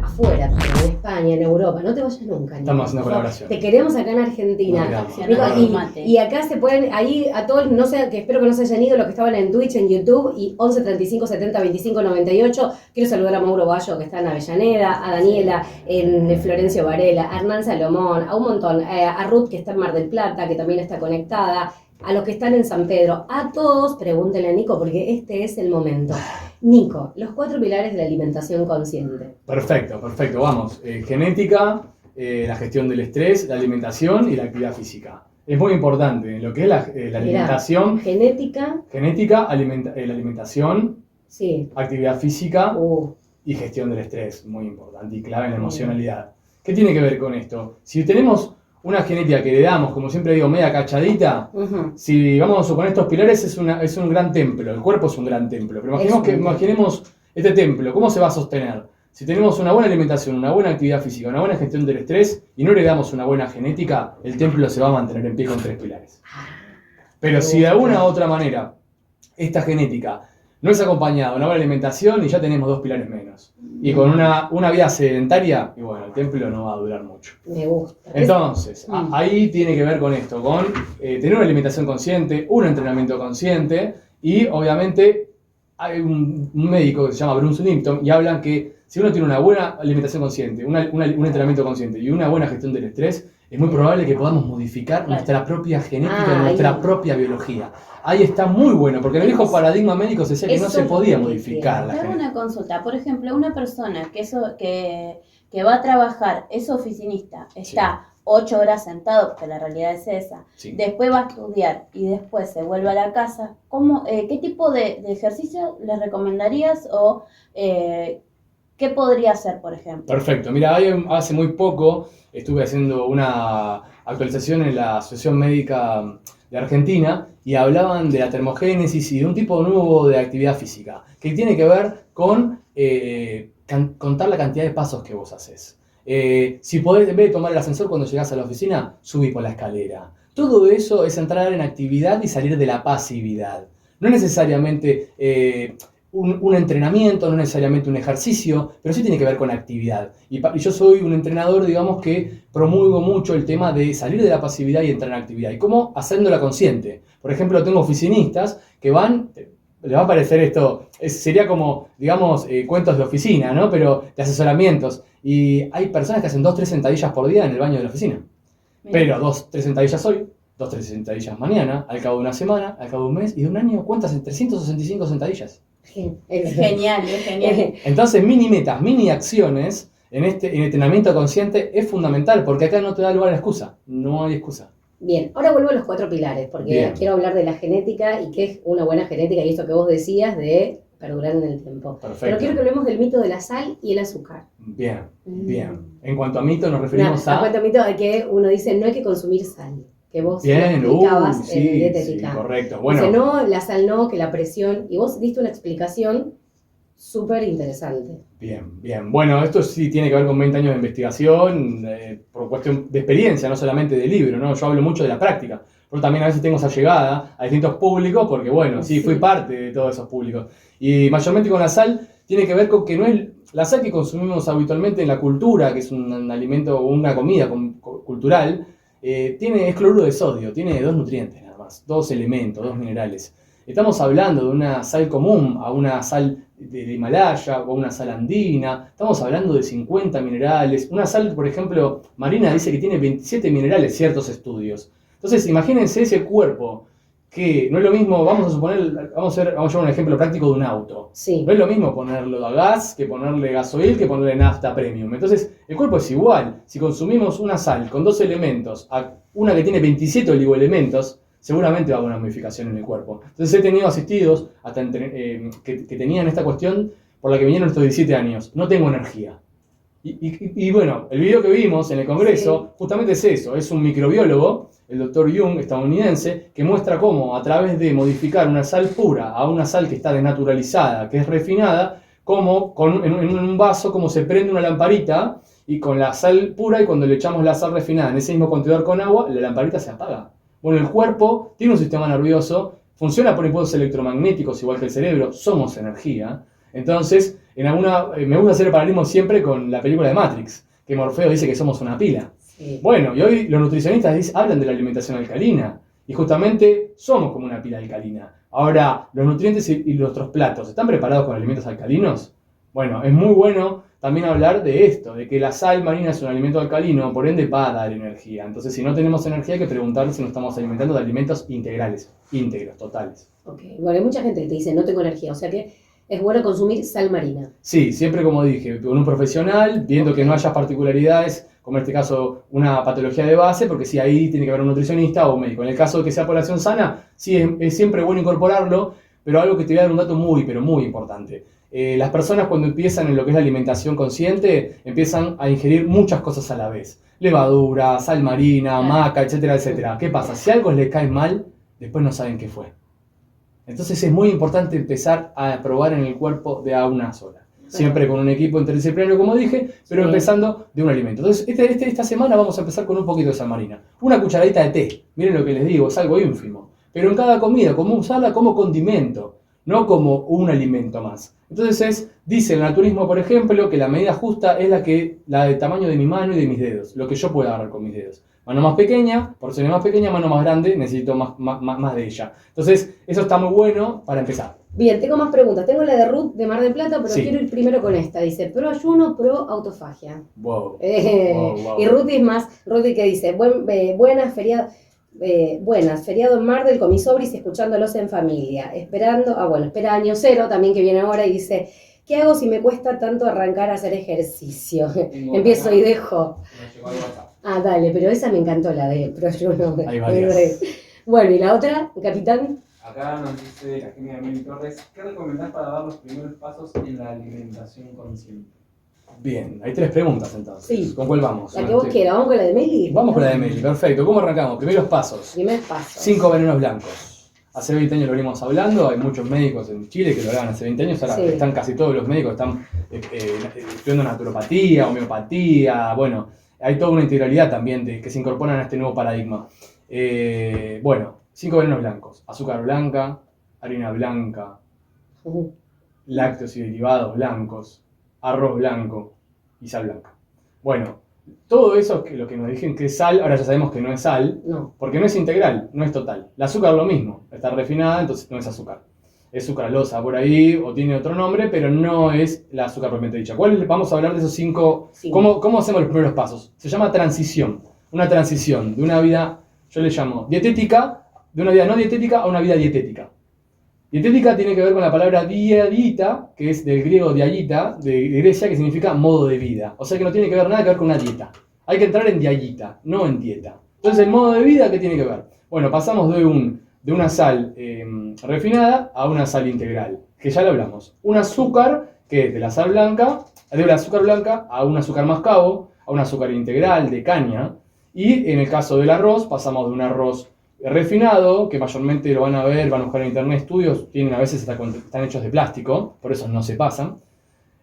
Afuera, en España, en Europa, no te vayas nunca, Nico. Estamos haciendo Por favor. colaboración. Te queremos acá en Argentina. Muy bien. Nico, Accionando el mate. y acá se pueden, ahí a todos, no sé, que espero que no se hayan ido los que estaban en Twitch, en YouTube, y 11 35 70 25 98. Quiero saludar a Mauro Bayo, que está en Avellaneda, a Daniela en Florencio Varela, a Hernán Salomón, a un montón, a Ruth, que está en Mar del Plata, que también está conectada, a los que están en San Pedro, a todos, pregúntenle a Nico, porque este es el momento. Nico, los 4 pilares de la alimentación consciente. Perfecto, vamos. Genética, la gestión del estrés, la alimentación y la actividad física. Es muy importante lo que es la alimentación, Genética, genética, la alimentación, sí. actividad física Uh, y gestión del estrés, muy importante y clave en la emocionalidad. ¿Qué tiene que ver con esto? Si tenemos una genética que heredamos, como siempre digo, media cachadita, si vamos a suponer estos pilares es un gran templo, el cuerpo es un gran templo, pero imaginemos este templo, ¿cómo se va a sostener? Si tenemos una buena alimentación, una buena actividad física, una buena gestión del estrés y no heredamos una buena genética, el templo se va a mantener en pie con 3 pilares. Pero si de alguna u otra manera esta genética no es acompañado, una buena alimentación y ya tenemos 2 pilares menos. Y con una vida sedentaria, y bueno, el templo no va a durar mucho. Me gusta. Entonces, ahí tiene que ver con esto, con tener una alimentación consciente, un entrenamiento consciente y obviamente hay un médico que se llama Bruce Lipton y hablan que si uno tiene una buena alimentación consciente, un entrenamiento consciente y una buena gestión del estrés, es muy probable que podamos modificar nuestra propia genética, nuestra propia biología. Ahí está muy bueno, porque en el viejo paradigma médico se decía que no se podía modificar la Te hago genética. una consulta. Por ejemplo, una persona que va a trabajar, es oficinista, está 8 horas sentado, porque la realidad es esa, Sí. después va a estudiar y después se vuelve a la casa, ¿qué tipo de ejercicio le recomendarías o qué podría hacer, por ejemplo? Perfecto. Mira, hace muy poco estuve haciendo una actualización en la Asociación Médica de Argentina y hablaban de la termogénesis y de un tipo nuevo de actividad física que tiene que ver con contar la cantidad de pasos que vos haces. Si podés, en vez de tomar el ascensor cuando llegás a la oficina, subí por la escalera. Todo eso es entrar en actividad y salir de la pasividad. No necesariamente un entrenamiento, no necesariamente un ejercicio, pero sí tiene que ver con actividad. Y yo soy un entrenador, digamos, que promulgo mucho el tema de salir de la pasividad y entrar en actividad. ¿Y cómo? Haciéndola consciente. Por ejemplo, tengo oficinistas que van, les va a parecer esto, sería como, digamos, cuentos de oficina, ¿no? Pero de asesoramientos. Y hay personas que hacen 2-3 sentadillas por día en el baño de la oficina. Mira. Pero 2-3 sentadillas hoy, 2-3 sentadillas mañana, al cabo de una semana, al cabo de un mes y de un año, ¿cuántas? 365 sentadillas. Genial, es genial. Entonces, mini metas, mini acciones en entrenamiento consciente es fundamental, porque acá no te da lugar a la excusa. No hay excusa. Bien, ahora vuelvo a los 4 pilares, porque Bien. quiero hablar de la genética y qué es una buena genética y esto que vos decías de perdurar en el tiempo. Perfecto. Pero quiero que hablemos del mito de la sal y el azúcar. Bien, bien. En cuanto a mito nos referimos A cuento mito de que uno dice no hay que consumir sal, que vos Bien, lo explicabas sí, en dietética. sí, correcto. Bueno, Dice no, la sal no, que la presión, y vos diste una explicación súper interesante. bien, bien. Bueno, esto sí tiene que ver con 20 años de investigación, por cuestión de experiencia, no solamente de libro, ¿no? Yo hablo mucho de la práctica, pero también a veces tengo esa llegada a distintos públicos, porque bueno, sí, fui parte de todos esos públicos. Y mayormente con la sal tiene que ver con que no es la sal que consumimos habitualmente en la cultura, que es un alimento o una comida cultural, es cloruro de sodio, tiene 2 nutrientes nada más, 2 elementos, 2 minerales. Estamos hablando de una sal común a una sal de Himalaya o una sal andina, estamos hablando de 50 minerales. Una sal, por ejemplo, marina dice que tiene 27 minerales, ciertos estudios. Entonces, imagínense ese cuerpo, que no es lo mismo, vamos a llevar un ejemplo práctico de un auto. Sí. No es lo mismo ponerlo a gas que ponerle gasoil que ponerle nafta premium. Entonces, el cuerpo es igual. Si consumimos una sal con 2 elementos, a una que tiene 27 oligoelementos, seguramente va a haber una modificación en el cuerpo. Entonces he tenido asistidos hasta que tenían esta cuestión por la que vinieron estos 17 años. No tengo energía. Y bueno, el video que vimos en el congreso justamente es eso. Es un microbiólogo, el doctor Jung, estadounidense, que muestra cómo a través de modificar una sal pura a una sal que está desnaturalizada, que es refinada, cómo en un vaso, cómo se prende una lamparita y con la sal pura, y cuando le echamos la sal refinada en ese mismo contenedor con agua, la lamparita se apaga. Bueno, el cuerpo tiene un sistema nervioso, funciona por impulsos electromagnéticos igual que el cerebro, somos energía. Entonces, me gusta hacer el paralelismo siempre con la película de Matrix, que Morfeo dice que somos una pila. Sí. Bueno, y hoy los nutricionistas hablan de la alimentación alcalina, y justamente somos como una pila alcalina. Ahora, ¿los nutrientes y nuestros platos están preparados con alimentos alcalinos? Bueno, es muy bueno también hablar de esto, de que la sal marina es un alimento alcalino, por ende va a dar energía. Entonces, si no tenemos energía, hay que preguntar si nos estamos alimentando de alimentos integrales, íntegros, totales. Ok, bueno, hay mucha gente que te dice no tengo energía, o sea que es bueno consumir sal marina. Sí, siempre como dije, con un profesional, viendo que no haya particularidades, como en este caso una patología de base, porque sí, ahí tiene que haber un nutricionista o un médico. En el caso de que sea población sana, sí, es siempre bueno incorporarlo, pero algo que te voy a dar un dato muy, pero muy importante. Las personas cuando empiezan en lo que es la alimentación consciente, empiezan a ingerir muchas cosas a la vez. Levadura, sal marina, maca, etcétera, etcétera. ¿Qué pasa? Si algo les cae mal, después no saben qué fue. Entonces es muy importante empezar a probar en el cuerpo de a una sola. Siempre con un equipo interdisciplinario, como dije, pero empezando de un alimento. Entonces, esta semana vamos a empezar con un poquito de sal marina. Una cucharadita de té. Miren lo que les digo, es algo ínfimo. Pero en cada comida, como usarla como condimento. no como un alimento más. Entonces dice el naturismo, por ejemplo, que la medida justa es la del tamaño de mi mano y de mis dedos, lo que yo pueda agarrar con mis dedos. Mano más pequeña, porción más pequeña, mano más grande, necesito más de ella. Entonces, eso está muy bueno para empezar. Bien, tengo más preguntas. Tengo la de Ruth de Mar del Plata, pero Sí. quiero ir primero con esta. Dice, pro ayuno, pro autofagia. Wow. Y Ruth es más, Ruth que dice, buenas, feriado en Mar del con mis sobris escuchándolos en familia. Espera año cero también que viene ahora y dice, ¿qué hago si me cuesta tanto arrancar a hacer ejercicio? Empiezo y dejo. Ah, dale, pero esa me encantó, la de pro ayuno. Hay varias. Bueno, ¿y la otra, capitán? Acá nos dice la genia Meli Torres, ¿qué recomendás para dar los primeros pasos en la alimentación consciente? Bien, hay 3 preguntas entonces. Sí. ¿Con cuál vamos? La que vos quieras, ¿vamos con la de Meli? Vamos con la de Meli, perfecto. ¿Cómo arrancamos? Primeros pasos. Primer paso. 5 venenos blancos. Hace 20 años lo venimos hablando, hay muchos médicos en Chile que lo hablaban hace 20 años, ahora Sí. están casi todos los médicos, están estudiando naturopatía, homeopatía, bueno, hay toda una integralidad también que se incorporan a este nuevo paradigma. Bueno, 5 venenos blancos: azúcar blanca, harina blanca, Ujú. lácteos y derivados blancos, arroz blanco y sal blanca. Bueno, todo eso que lo que nos dicen que es sal, ahora ya sabemos que no es sal, No. porque no es integral, no es total. El azúcar lo mismo, está refinada, entonces no es azúcar. Es sucralosa por ahí o tiene otro nombre, pero no es la azúcar propiamente dicha. Vamos a hablar de esos 5. Sí. ¿Cómo hacemos los primeros pasos? Se llama transición. Una transición de una vida, yo le llamo dietética, de una vida no dietética a una vida dietética. Dietética tiene que ver con la palabra dieta, que es del griego diaita, de Grecia, que significa modo de vida. O sea que no tiene nada que ver con una dieta. Hay que entrar en diaita, no en dieta. Entonces, el modo de vida, ¿qué tiene que ver? Bueno, pasamos de una sal refinada a una sal integral, que ya lo hablamos. Un azúcar, que es de la sal blanca, de la azúcar blanca a un azúcar mascabo, a un azúcar integral de caña. Y en el caso del arroz, pasamos de un arroz refinado, que mayormente lo van a ver, van a buscar en internet estudios, a veces están hechos de plástico, por eso no se pasan,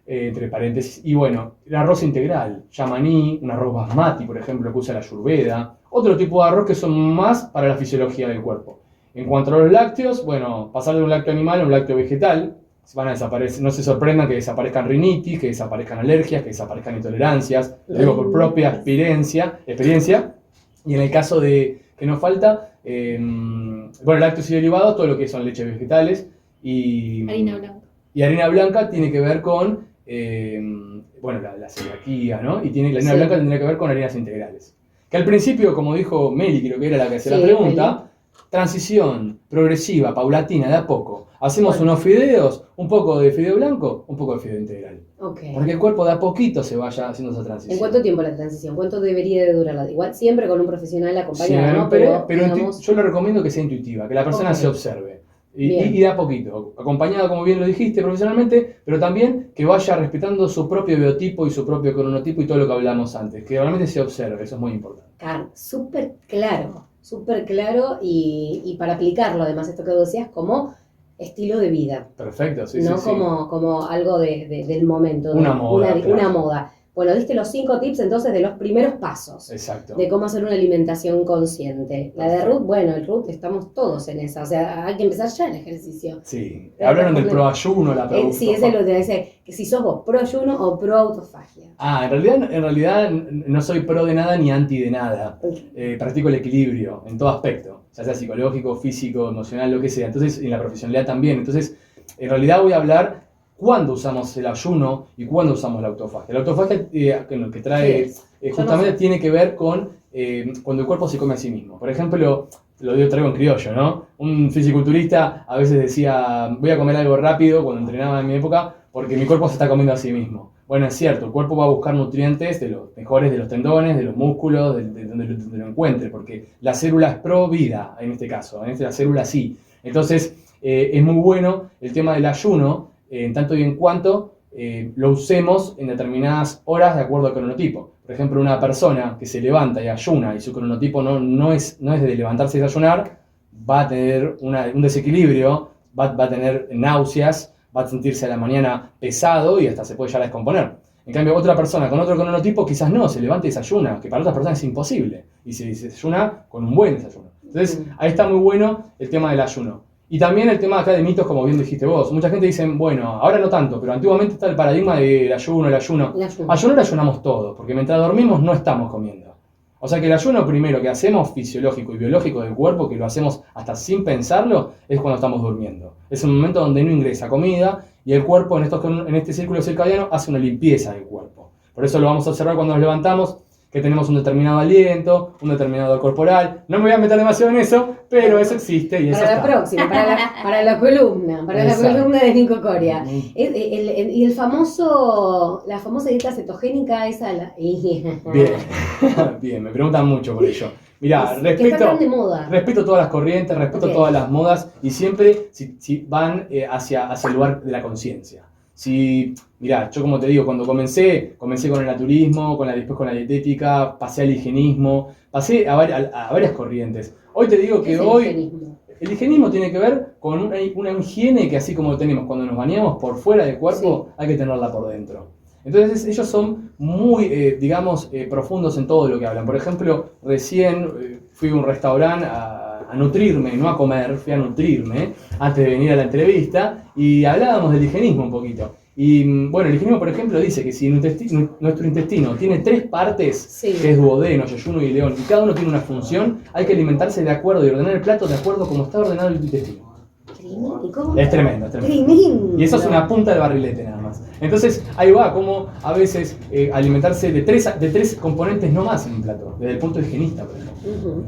entre paréntesis. Y bueno, el arroz integral, yamaní, un arroz basmati, por ejemplo, que usa la ayurveda, otro tipo de arroz que son más para la fisiología del cuerpo. En cuanto a los lácteos, bueno, pasar de un lácteo animal a un lácteo vegetal, van a desaparecer, no se sorprendan que desaparezcan rinitis, que desaparezcan alergias, que desaparezcan intolerancias, lo digo por propia experiencia. Y en el caso de que nos falta, bueno, lácteos y derivados, todo lo que son leches vegetales y Harina blanca. y harina blanca tiene que ver con, bueno, la celiaquía, ¿no? Y la harina Sí. blanca tendría que ver con harinas integrales. Que al principio, como dijo Meli, creo que era la que hacía Sí, la pregunta, transición progresiva, paulatina, de a poco. Hacemos Bueno. unos fideos, un poco de fideo blanco, un poco de fideo integral. Ok. Porque el cuerpo de a poquito se vaya haciendo esa ¿En transición. cuánto tiempo la transición? ¿Cuánto debería de durarla? Igual siempre con un profesional acompañado, ¿no? Pero digamos, yo le recomiendo que sea intuitiva, que la persona Ok. se observe. Bien. Y de a poquito, acompañada, como bien lo dijiste, profesionalmente, pero también que vaya respetando su propio biotipo y su propio cronotipo y todo lo que hablamos antes. Que realmente se observe, eso es muy importante. súper claro y para aplicarlo, además, esto que vos decías, como estilo de vida, Perfecto, sí, no sí, sí. como algo del momento, Una moda, claro. una moda. Bueno, diste los 5 tips entonces de los primeros pasos. Exacto. De cómo hacer una alimentación consciente. La de Perfecto. Ruth, bueno, el Ruth estamos todos en esa, o sea, hay que empezar ya el ejercicio. Sí. Hablaron del proayuno, la pregunta. Sí, ese es lo que dice, que si sos vos pro ayuno o pro autofagia. En realidad no soy pro de nada ni anti de nada. Practico el equilibrio en todo aspecto, ya sea psicológico, físico, emocional, lo que sea. Entonces, en la profesionalidad también. Entonces, en realidad voy a hablar cuándo usamos el ayuno y cuándo usamos la autofagia. La autofagia que trae justamente tiene que ver con cuando el cuerpo se come a sí mismo. Por ejemplo, traigo en criollo, ¿no? Un fisiculturista a veces decía, voy a comer algo rápido cuando entrenaba en mi época porque mi cuerpo se está comiendo a sí mismo. Bueno, es cierto, el cuerpo va a buscar nutrientes de los mejores de los tendones, de los músculos, de donde lo encuentre, porque la célula es pro vida en este caso, la célula sí. Entonces, es muy bueno el tema del ayuno, en tanto y en cuanto lo usemos en determinadas horas de acuerdo al cronotipo. Por ejemplo, una persona que se levanta y ayuna y su cronotipo no es de levantarse y desayunar, va a tener un desequilibrio, va a tener náuseas, va a sentirse a la mañana pesado y hasta se puede llegar a descomponer. En cambio, otra persona con otro cronotipo quizás no, se levanta y desayuna, que para otras personas es imposible, y se desayuna con un buen desayuno. Entonces, ahí está muy bueno el tema del ayuno. Y también el tema acá de mitos, como bien dijiste vos. Mucha gente dice, bueno, ahora no tanto, pero antiguamente está el paradigma del ayuno, el ayuno. Ayunar ayunamos todos, porque mientras dormimos no estamos comiendo. O sea que el ayuno primero que hacemos fisiológico y biológico del cuerpo, que lo hacemos hasta sin pensarlo, es cuando estamos durmiendo. Es un momento donde no ingresa comida y el cuerpo en este círculo circadiano hace una limpieza del cuerpo. Por eso lo vamos a observar cuando nos levantamos, que tenemos un determinado aliento, un determinado odor corporal. No me voy a meter demasiado en eso, pero eso existe y eso para está. La próxima, para la columna, la columna de Nico Coria. Y la famosa dieta cetogénica esa... Bien, bien, me preguntan mucho por ello. Mirá, respeto todas las corrientes, respeto todas las modas y siempre si van hacia el lugar de la conciencia. Mirá, yo como te digo, cuando comencé con el naturismo, después con la dietética, pasé al higienismo, pasé a varias corrientes. Hoy te digo que el higienismo tiene que ver con una higiene que así como tenemos cuando nos bañamos por fuera del cuerpo, hay que tenerla por dentro. Entonces ellos son muy, profundos en todo lo que hablan. Por ejemplo, recién fui a un restaurante a nutrirme, no a comer, fui a nutrirme antes de venir a la entrevista y hablábamos del higienismo un poquito. Y bueno, el higienismo, por ejemplo, dice que si nuestro intestino tiene 3 partes, que es duodeno, yeyuno y león, y cada uno tiene una función, hay que alimentarse de acuerdo y ordenar el plato de acuerdo como está ordenado el intestino. Es tremendo, es tremendo. Y eso es una punta del barrilete nada más. Entonces, ahí va, como a veces alimentarse de tres componentes no más en un plato, desde el punto de higienista, por ejemplo.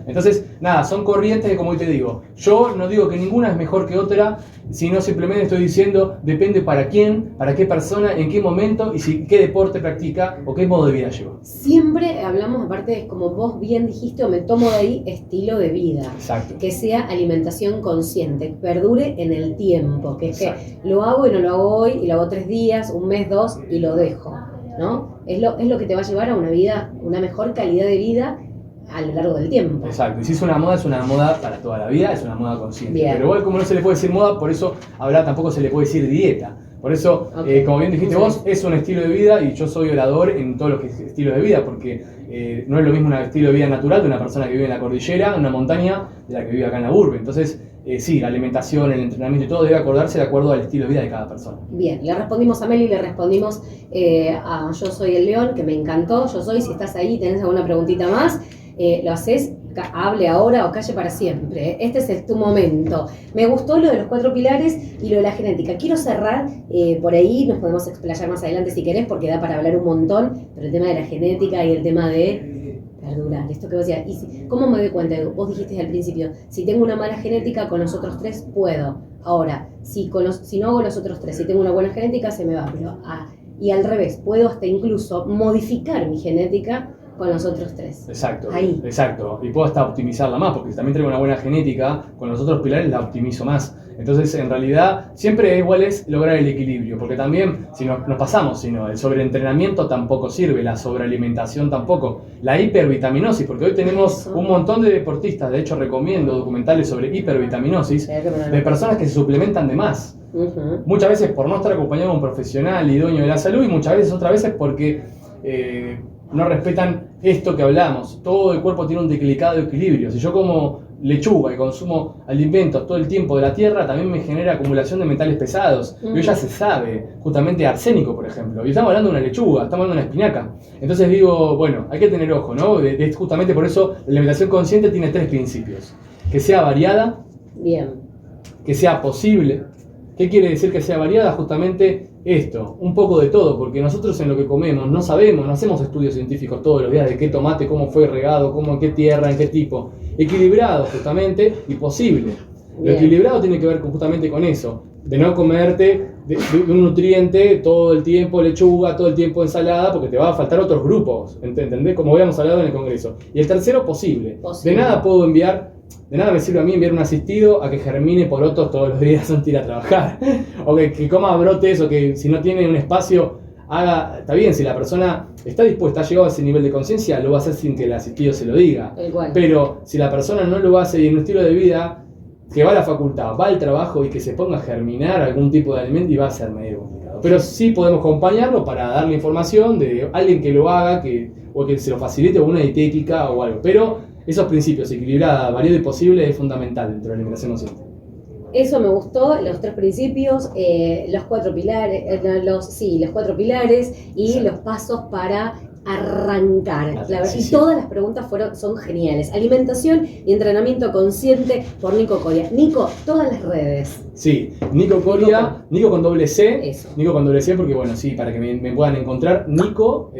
Entonces, nada, son corrientes que, como hoy te digo, yo no digo que ninguna es mejor que otra, sino simplemente estoy diciendo, depende para quién, para qué persona, en qué momento y qué deporte practica o qué modo de vida lleva. Siempre hablamos, aparte, como vos bien dijiste, o me tomo de ahí, estilo de vida. Exacto. Que sea alimentación consciente, que perdure en el tiempo, que es que lo hago y no lo hago hoy, y lo hago 3 días, 1 mes, 2, y lo dejo, ¿no? Es lo que te va a llevar a una mejor calidad de vida a lo largo del tiempo. Exacto, y si es una moda para toda la vida, es una moda consciente. Bien. Pero igual como no se le puede decir moda, por eso tampoco se le puede decir dieta. Por eso, como bien dijiste vos, es un estilo de vida y yo soy orador en todo lo que es estilo de vida, porque no es lo mismo un estilo de vida natural de una persona que vive en la cordillera, en una montaña, de la que vive acá en la urbe. Entonces, sí, la alimentación, el entrenamiento y todo debe acordarse de acuerdo al estilo de vida de cada persona. Bien, le respondimos a Meli, le respondimos a Yo Soy el León, que me encantó. Yo soy, si estás ahí, tenés alguna preguntita más, lo haces, hable ahora o calle para siempre. Este es tu momento. Me gustó lo de los 4 pilares y lo de la genética. Quiero cerrar por ahí, nos podemos explayar más adelante si querés, porque da para hablar un montón, pero el tema de la genética y el tema de perdurar, esto que vos decías. ¿Cómo me doy cuenta? Vos dijiste al principio, si tengo una mala genética, con los otros 3 puedo. Ahora, si no hago los otros 3, si tengo una buena genética, se me va. Y al revés, puedo hasta incluso modificar mi genética con los otros 3. Exacto, ahí. Exacto. Y puedo hasta optimizarla más, porque si también traigo una buena genética, con los otros pilares la optimizo más. Entonces, en realidad, siempre igual es lograr el equilibrio, porque también, si nos pasamos, sino el sobreentrenamiento tampoco sirve, la sobrealimentación tampoco, la hipervitaminosis, porque hoy tenemos un montón de deportistas, de hecho recomiendo documentales sobre hipervitaminosis, de personas que se suplementan de más. Muchas veces por no estar acompañado de un profesional idóneo de la salud, y muchas veces, otras veces porque no respetan esto que hablamos. Todo el cuerpo tiene un delicado equilibrio. Si yo como lechuga y consumo alimentos todo el tiempo de la tierra, también me genera acumulación de metales pesados. Y hoy ya se sabe, justamente arsénico, por ejemplo. Y estamos hablando de una lechuga, estamos hablando de una espinaca. Entonces digo, bueno, hay que tener ojo, ¿no? Justamente por eso la alimentación consciente tiene 3 principios. Que sea variada, bien, que sea posible. ¿Qué quiere decir que sea variada? Justamente esto, un poco de todo, porque nosotros en lo que comemos no sabemos, no hacemos estudios científicos todos los días de qué tomate, cómo fue regado, en qué tierra, en qué tipo. Equilibrado justamente y posible. Lo equilibrado tiene que ver justamente con eso, de no comerte de un nutriente todo el tiempo lechuga, todo el tiempo ensalada, porque te va a faltar otros grupos, ¿entendés? Como habíamos hablado en el congreso. Y el tercero, posible. De nada me sirve a mí enviar un asistido a que germine porotos todos los días antes de ir a trabajar. O que coma brotes, o que si no tiene un espacio haga. Está bien, si la persona está dispuesta, ha llegado a ese nivel de conciencia, lo va a hacer sin que el asistido se lo diga. Pero si la persona no lo hace y en un estilo de vida que va a la facultad, va al trabajo y que se ponga a germinar algún tipo de alimento, y va a ser medio complicado. Pero sí podemos acompañarlo para darle información de alguien que lo haga, o que se lo facilite, o una dietética o algo. Pero esos principios, equilibrada, variado y posible, es fundamental dentro de la alimentación consciente. Eso me gustó, los 3 principios, los 4 pilares, los 4 pilares y Sí. los pasos para arrancar. Ah, La verdad, sí, y sí. todas las preguntas son geniales. Alimentación y entrenamiento consciente por Nico Coria. Nico, todas las redes. Sí, Nico Coria, Nico con doble C. Eso. Nico con doble C porque, bueno, sí, para que me puedan encontrar. Nico,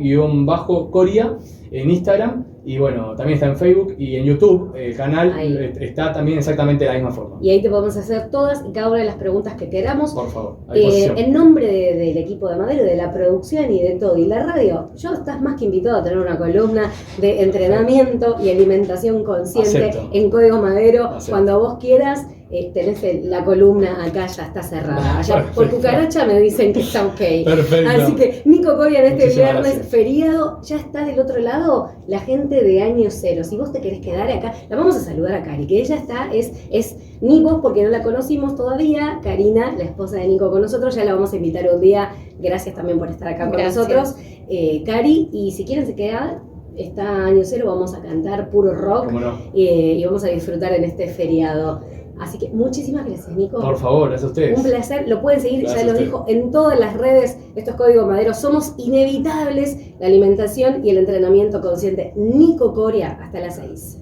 NICCO_Coria en Instagram. Y bueno, también está en Facebook y en YouTube. El canal Ahí. está también exactamente de la misma forma. Y ahí te podemos hacer todas y cada una de las preguntas que queramos. Por favor, a disposición. En nombre del equipo de Madero, de la producción y de todo, y la radio, yo estás más que invitado a tener una columna de entrenamiento y alimentación consciente Acepto. en Código Madero. Acepto. Cuando vos quieras, tenés la columna acá, ya está cerrada. Allá por Perfecto. cucaracha me dicen que está ok. Perfecto. Así que Nico Coria en este Muchísimas viernes gracias. feriado, ya está del otro lado la gente de Año Cero. Si vos te querés quedar acá, la vamos a saludar a Cari, que ella está, es ni vos porque no la conocimos todavía, Karina, la esposa de Nico con nosotros, ya la vamos a invitar un día. Gracias también por estar acá con Gracias. nosotros. Cari, y si quieren se queda, está Año Cero, vamos a cantar puro rock ¿Cómo no? y vamos a disfrutar en este feriado. Así que muchísimas gracias, Nico. Por favor, gracias a ustedes. Un placer, lo pueden seguir, Gracias ya a lo usted. dijo, en todas las redes. Esto es Código Madero, somos inevitables, la alimentación y el entrenamiento consciente. Nico Coria, hasta las 6.